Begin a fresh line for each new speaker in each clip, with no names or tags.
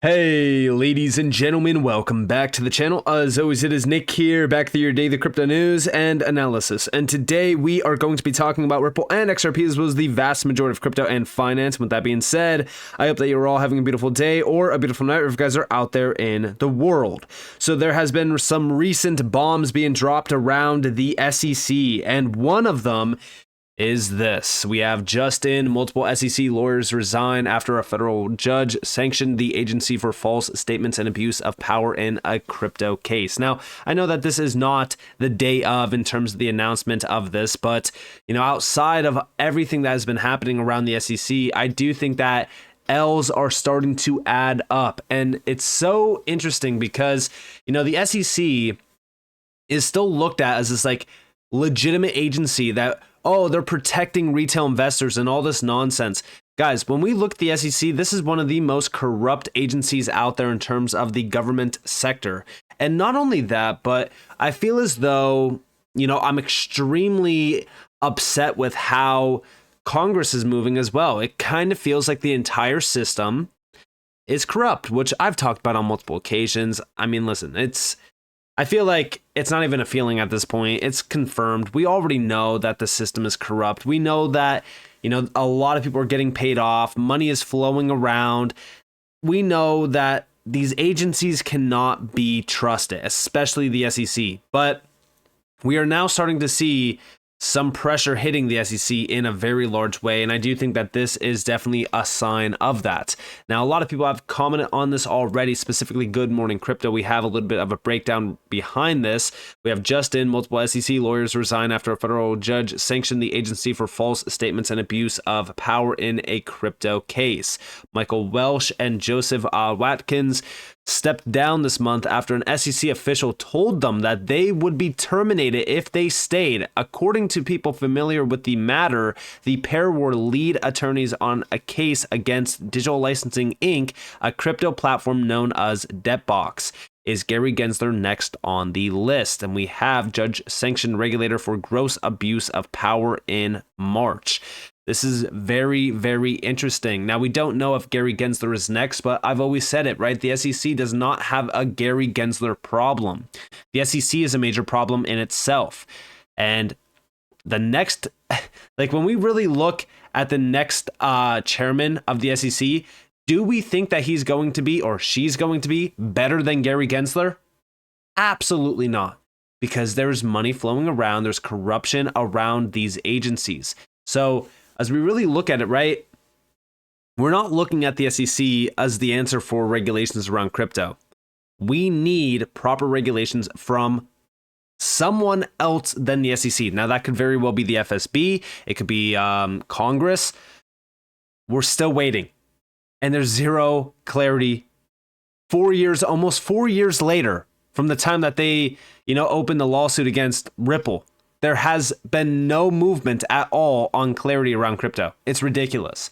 Hey, ladies and gentlemen, welcome back to the channel. As always, it is Nick here, back with your daily crypto news and analysis. And today we are going to be talking about Ripple and XRP, as well as the vast majority of crypto and finance. With that being said, I hope that you're all having a beautiful day or a beautiful night if you guys are out there in the world. So there has been some recent bombs being dropped around the SEC, and one of them is this. We have just in multiple SEC lawyers resign after a federal judge sanctioned the agency for false statements and abuse of power in a crypto case. Now, I know that this is not the day of in terms of the announcement of this, but outside of everything that has been happening around the SEC, I do think that L's are starting to add up. And it's so interesting because, the SEC is still looked at as this legitimate agency that, oh, they're protecting retail investors and all this nonsense. Guys, when we look at the SEC, this is one of the most corrupt agencies out there in terms of the government sector. And not only that, but I feel as though, I'm extremely upset with how Congress is moving as well. It kind of feels like the entire system is corrupt, which I've talked about on multiple occasions. I mean, listen, I feel like it's not even a feeling at this point. It's confirmed. We already know that the system is corrupt. We know that, a lot of people are getting paid off. Money is flowing around. We know that these agencies cannot be trusted, especially the SEC. But we are now starting to see some pressure hitting the SEC in a very large way, and I do think that this is definitely a sign of that. Now, a lot of people have commented on this already, specifically Good Morning Crypto. We have a little bit of a breakdown behind this. We have just in multiple SEC lawyers resign after a federal judge sanctioned the agency for false statements and abuse of power in a crypto case. Michael Welsh and Joseph Watkins stepped down this month after an SEC official told them that they would be terminated if they stayed. According to people familiar with the matter, the pair were lead attorneys on a case against Digital Licensing Inc., a crypto platform known as Debtbox. Is Gary Gensler next on the list? And we have judge-sanctioned regulator for gross abuse of power in March. This is very, very interesting. Now, we don't know if Gary Gensler is next, but I've always said it, right? The SEC does not have a Gary Gensler problem. The SEC is a major problem in itself. And the next, when we really look at the next chairman of the SEC, do we think that he's going to be, or she's going to be, better than Gary Gensler? Absolutely not. Because there's money flowing around, there's corruption around these agencies. So, as we really look at it, right, we're not looking at the SEC as the answer for regulations around crypto. We need proper regulations from someone else than the SEC. Now, that could very well be the FSB. It could be Congress. We're still waiting. And there's zero clarity almost 4 years later from the time that they, opened the lawsuit against Ripple. There has been no movement at all on clarity around crypto. It's ridiculous.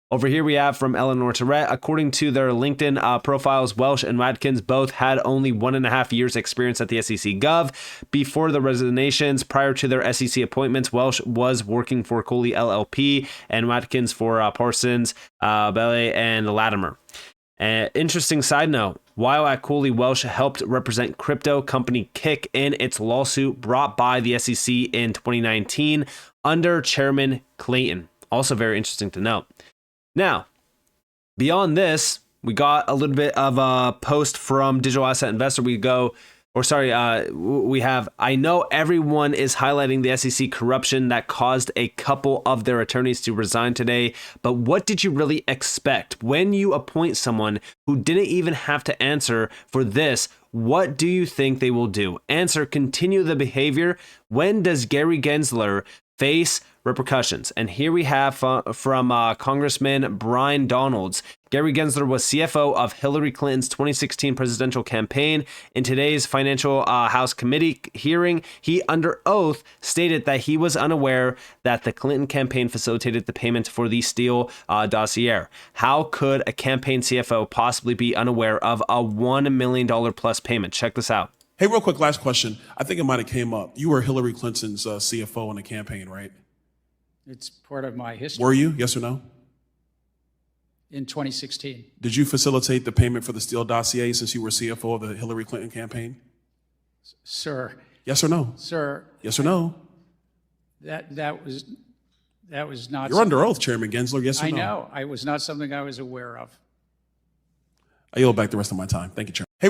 Over here we have from Eleanor Tourette. According to their LinkedIn profiles, Welsh and Watkins both had only 1.5 years experience at the SEC Gov. Before the resignations, prior to their SEC appointments, Welsh was working for Cooley LLP and Watkins for Parsons, Bailey, and Latimer. Interesting side note, while at Cooley, Welsh helped represent crypto company Kick in its lawsuit brought by the SEC in 2019 under Chairman Clayton. Also very interesting to note. Now, beyond this, we got a little bit of a post from Digital Asset Investor. We have, I know everyone is highlighting the SEC corruption that caused a couple of their attorneys to resign today, but what did you really expect when you appoint someone who didn't even have to answer for this? What do you think they will do? Answer, continue the behavior. When does Gary Gensler face repercussions? And here we have from Congressman Brian Donalds. Gary Gensler was CFO of Hillary Clinton's 2016 presidential campaign. In today's Financial House Committee hearing, he under oath stated that he was unaware that the Clinton campaign facilitated the payment for the Steele dossier. How could a campaign CFO possibly be unaware of a $1 million plus payment? Check this out.
Hey, real quick, last question. I think it might have came up. You were Hillary Clinton's CFO in the campaign, right?
It's part of my history.
Were you? Yes or no?
in 2016.
Did you facilitate the payment for the Steele dossier since you were CFO of the Hillary Clinton campaign?
Sir,
Yes or no?
sir,
Yes or no?
that was not.
You're under oath, Chairman Gensler. Yes or
I
no?
know. I was not something I was aware of.
I yield back the rest of my time. Thank you, Chairman. Hey,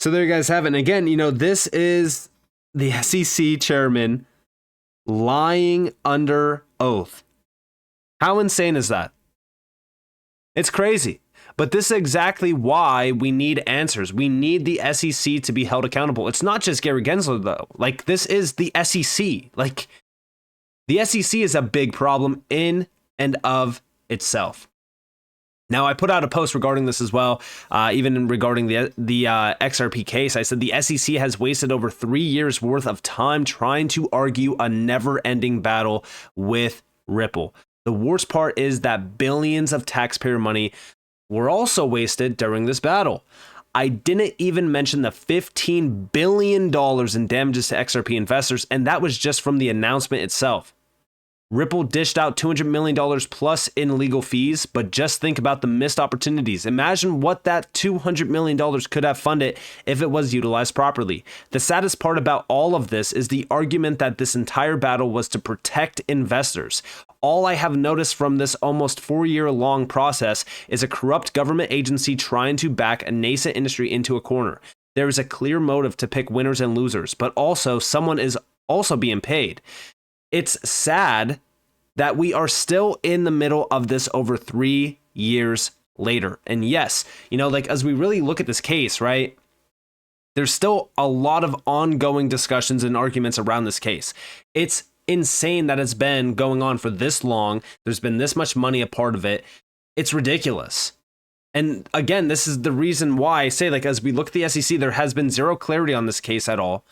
So there you guys have it. And again, this is the SEC chairman lying under oath. How insane is that? It's crazy. But this is exactly why we need answers. We need the SEC to be held accountable. It's not just Gary Gensler, though. This is the SEC. The SEC is a big problem in and of itself. Now, I put out a post regarding this as well, even regarding the XRP case. I said the SEC has wasted over 3 years worth of time trying to argue a never-ending battle with Ripple. The worst part is that billions of taxpayer money were also wasted during this battle. I didn't even mention the $15 billion in damages to XRP investors, and that was just from the announcement itself. Ripple dished out $200 million plus in legal fees, but just think about the missed opportunities. Imagine what that $200 million could have funded if it was utilized properly. The saddest part about all of this is the argument that this entire battle was to protect investors. All I have noticed from this almost 4-year-long process is a corrupt government agency trying to back a nascent industry into a corner. There is a clear motive to pick winners and losers, but also someone is also being paid. It's sad that we are still in the middle of this over 3 years later. And yes, as we really look at this case, right, there's still a lot of ongoing discussions and arguments around this case. It's insane that it's been going on for this long. There's been this much money a part of it. It's ridiculous. And again, this is the reason why I say, as we look at the SEC, there has been zero clarity on this case at all.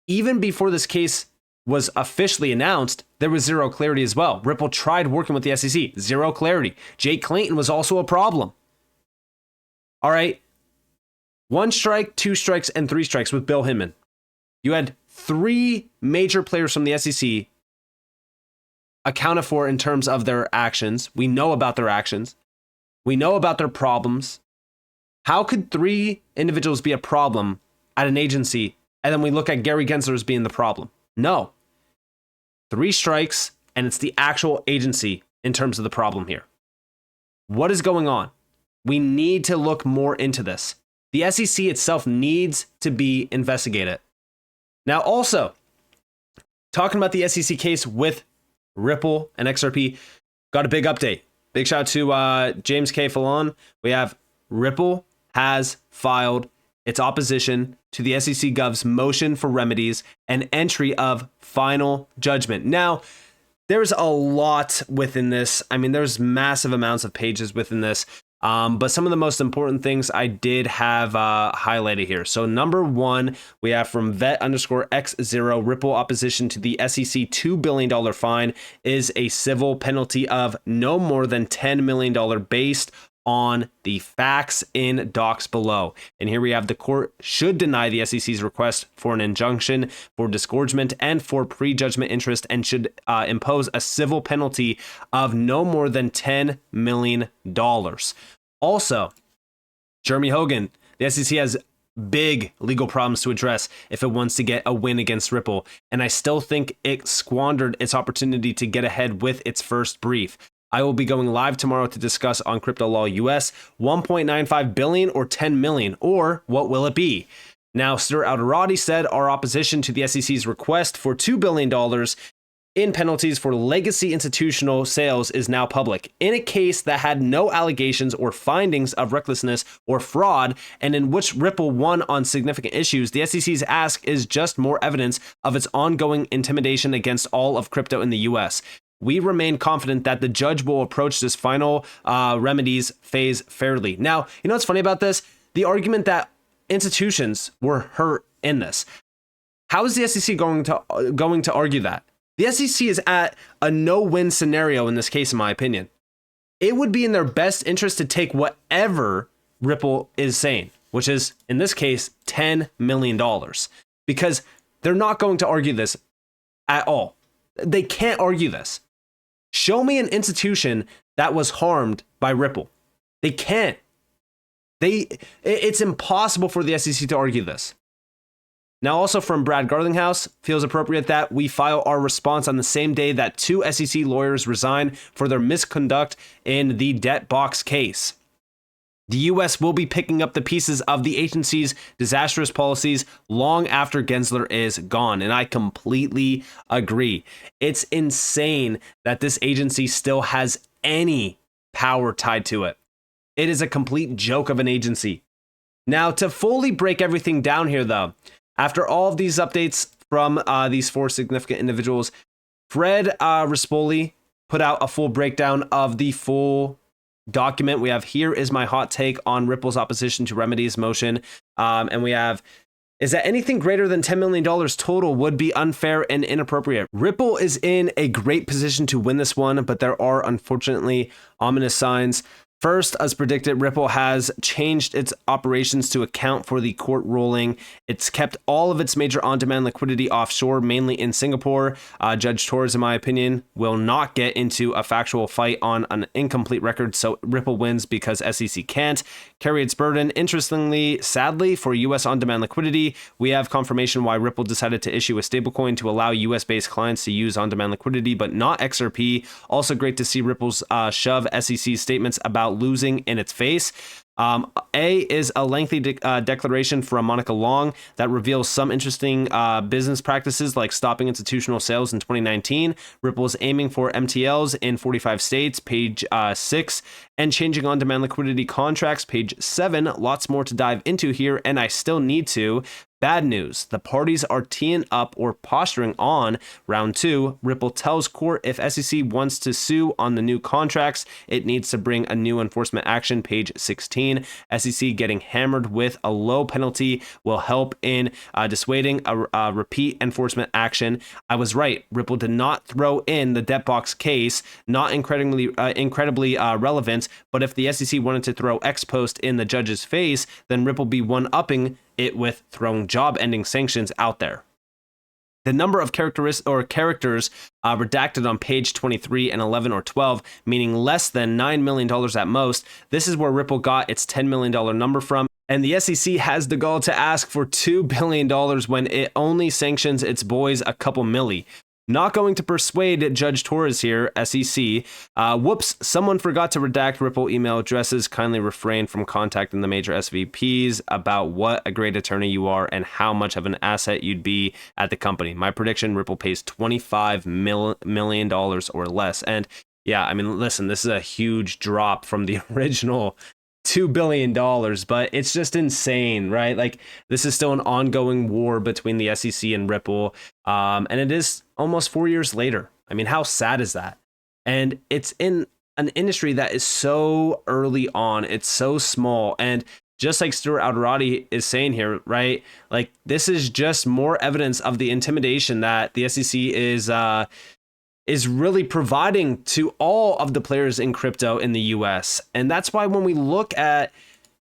Even before this case was officially announced, there was zero clarity as well. Ripple tried working with the SEC, zero clarity. Jake Clayton was also a problem. All right, 1 strike, 2 strikes, and 3 strikes with Bill Hinman. You had 3 major players from the SEC accounted for in terms of their actions. We know about their actions. We know about their problems. How could 3 individuals be a problem at an agency, and then we look at Gary Gensler as being the problem? No. 3 strikes, and it's the actual agency in terms of the problem here. What is going on? We need to look more into this. The SEC itself needs to be investigated. Now, also, talking about the SEC case with Ripple and XRP, got a big update. Big shout out to James K. Fallon. We have Ripple has filed its opposition to the SEC Gov's motion for remedies and entry of final judgment. Now, there's a lot within this. I mean, there's massive amounts of pages within this. But some of the most important things I did have highlighted here. So number 1, we have from vet_x0, Ripple opposition to the SEC $2 billion fine is a civil penalty of no more than $10 million based on the facts in docs below. And here we have the court should deny the SEC's request for an injunction for disgorgement and for prejudgment interest and should impose a civil penalty of no more than $10 million. Also, Jeremy Hogan, the SEC has big legal problems to address if it wants to get a win against Ripple. And I still think it squandered its opportunity to get ahead with its first brief. I will be going live tomorrow to discuss on Crypto Law US 1.95 billion or 10 million, or what will it be? Now, Sir Alderati said our opposition to the SEC's request for $2 billion in penalties for legacy institutional sales is now public. In a case that had no allegations or findings of recklessness or fraud, and in which Ripple won on significant issues, the SEC's ask is just more evidence of its ongoing intimidation against all of crypto in the US. We remain confident that the judge will approach this final remedies phase fairly. Now, you know what's funny about this? The argument that institutions were hurt in this. How is the SEC going to argue that? The SEC is at a no-win scenario in this case, in my opinion. It would be in their best interest to take whatever Ripple is saying, which is, in this case, $10 million, because they're not going to argue this at all. They can't argue this. Show me an institution that was harmed by Ripple. They can't. It's impossible for the SEC to argue this. Now, also from Brad Garlinghouse, feels appropriate that we file our response on the same day that 2 SEC lawyers resign for their misconduct in the debt box case. The U.S. will be picking up the pieces of the agency's disastrous policies long after Gensler is gone, and I completely agree. It's insane that this agency still has any power tied to it. It is a complete joke of an agency. Now, to fully break everything down here, though, after all of these updates from these 4 significant individuals, Fred Rispoli put out a full breakdown of the full document. We have, here is my hot take on Ripple's opposition to Remedies motion. And we have, is that anything greater than $10 million total would be unfair and inappropriate. Ripple is in a great position to win this one, but there are unfortunately ominous signs. First, as predicted, Ripple has changed its operations to account for the court ruling. It's kept all of its major on-demand liquidity offshore, mainly in Singapore. Judge Torres, in my opinion, will not get into a factual fight on an incomplete record, so Ripple wins because SEC can't carry its burden. Interestingly, sadly, for U.S. on-demand liquidity, we have confirmation why Ripple decided to issue a stablecoin to allow U.S.-based clients to use on-demand liquidity, but not XRP. Also great to see Ripple's shove SEC statements about losing in its face. A is a lengthy declaration from Monica Long that reveals some interesting business practices like stopping institutional sales in 2019. Ripple is aiming for MTLs in 45 states, page 6, and changing on-demand liquidity contracts, page 7. Lots more to dive into here, and I still need to. Bad news, the parties are teeing up or posturing on round 2. Ripple tells court if SEC wants to sue on the new contracts, it needs to bring a new enforcement action, page 16. SEC getting hammered with a low penalty will help in dissuading a repeat enforcement action. I was right. Ripple did not throw in the debt box case, not incredibly relevant, but if the SEC wanted to throw X post in the judge's face, then Ripple be one-upping it with throwing job-ending sanctions out there. The number of characters redacted on page 23 and 11 or 12, meaning less than $9 million at most. This is where Ripple got its $10 million number from. And the SEC has the gall to ask for $2 billion when it only sanctions its boys a couple milli. Not going to persuade Judge Torres here, SEC. Whoops, someone forgot to redact Ripple email addresses. Kindly refrain from contacting the major SVPs about what a great attorney you are and how much of an asset you'd be at the company. My prediction, Ripple pays $25 million or less. And yeah, I mean, listen, this is a huge drop from the original $2 billion, but it's just insane, right? Like, this is still an ongoing war between the SEC and Ripple, and it is almost 4 years later. I mean, how sad is that? And it's in an industry that is so early on, it's so small, and just like Stuart Alderati is saying here, right? Like, this is just more evidence of the intimidation that the SEC is really providing to all of the players in crypto in the US. And that's why when we look at,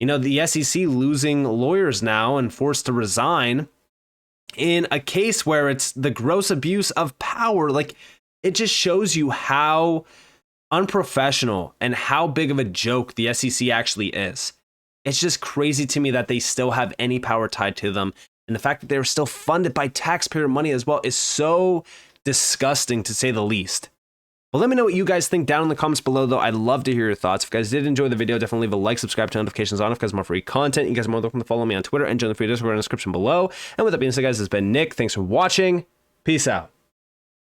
the SEC losing lawyers now and forced to resign in a case where it's the gross abuse of power, like, it just shows you how unprofessional and how big of a joke the SEC actually is. It's just crazy to me that they still have any power tied to them. And the fact that they're still funded by taxpayer money as well is so disgusting, to say the least. Well, let me know what you guys think down in the comments below, though. I'd love to hear your thoughts. If you guys did enjoy the video, definitely leave a like, subscribe, turn notifications on if you guys want more free content. You guys are more welcome to follow me on Twitter and join the free Discord in the description below. And with that being said, guys, this has been Nick. Thanks for watching. Peace out.